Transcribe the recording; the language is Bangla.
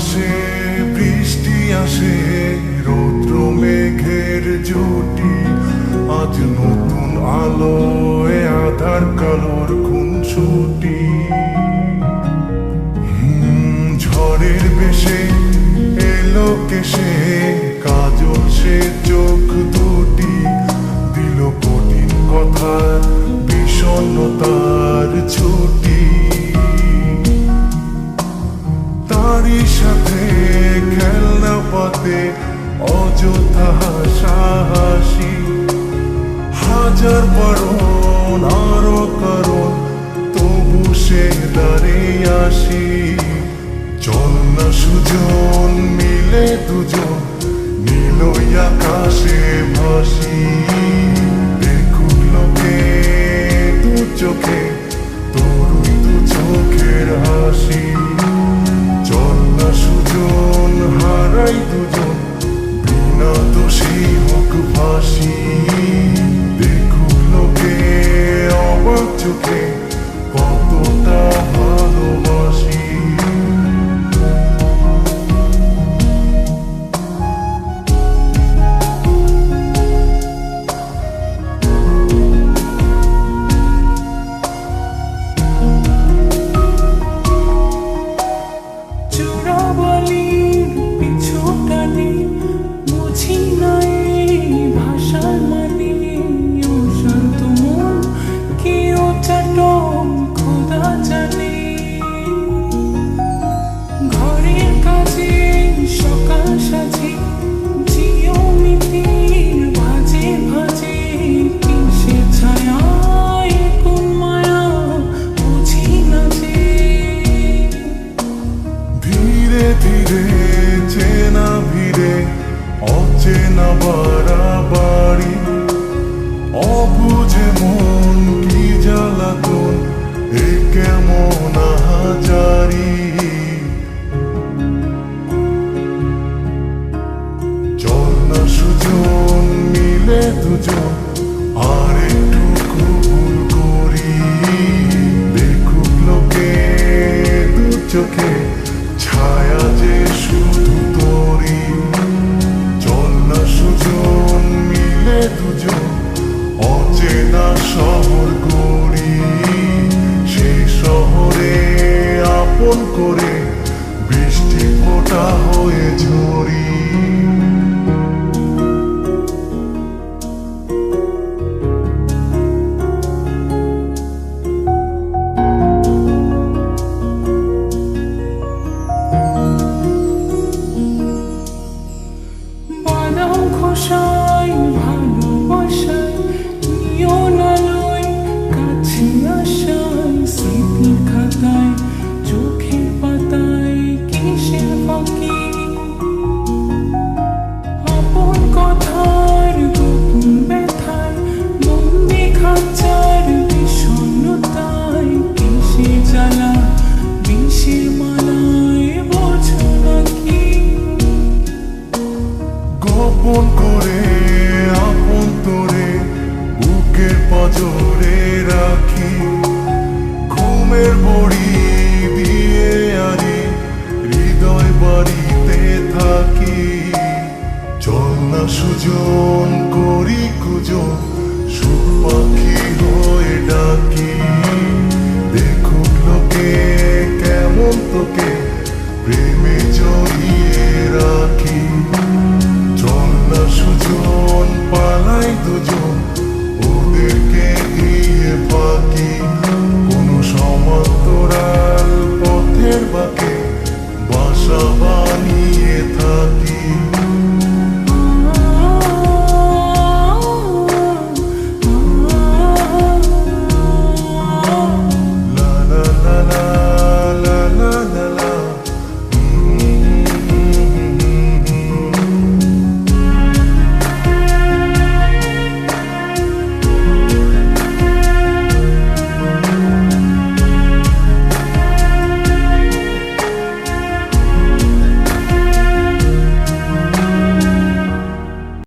আকাশে বৃষ্টি আসে, রৌদ্র মেঘের জুটি, আজ নতুন আলোয় আধার কালোর খুনসুটি। ঝড়ের বেশে এলো কেশে, কাজল সে চোখ দুটি, দিল কঠিন কথা বিষণ্ণতার ছুটি। তারই সাথে খেলনা পাতে অযথা হাসাহাসি, হাজার বারণ আরো কারণ তবু সে দাঁড়িয়ে আসি। চল না সুজন মিলে দুজন, নীলই আকাশে ভাসি, দেখুক লোকে দু চোখে তোরই দু চোখের হাসি। চল না সুজন হারাই দুজন, বিনা দোষী হোক ফাঁসি, দেখুক লোকে অবাক চোখে কতটা ভালোবাসি। চেনা ভিড়ে অচেনা বাড়াবাড়ি, অবুঝে মন কি জ্বালাতন এ কেমন আহাজারি। চল না সুজন মিলে দুজন আর একটু কবুল করি, দেখুক লোকে দু চোখে ছায়া যে শুধু তোরি। চল না সুজন মিলে দুজন অচেনা শহর গড়ি, সেই শহরে আপন করে বৃষ্টি ফোঁটা হয়ে ঝরি। ভালোবাসায় নিয়ন আলোয় কাছে আসায়, স্মৃতির খাতায় চোখের পাতায় কিসের ফাঁকি, আপন কথার গোপন ব্যথায় বন্দি খাঁচার বিষণ্ণতায়, কিসের জ্বালা বিষের মালায় বোঝো নাকি। গোপন করে আপন তোরে বুকের পাঁজরে রাখি, ঘুমের বড়ি দিয়ে আরি হৃদয় বাড়িতে থাকি। চল না সুজন করি কুজন, সুখ পাখি হয়ে ডাকি, দেখুক লোকে কেমন তোকে প্রেমে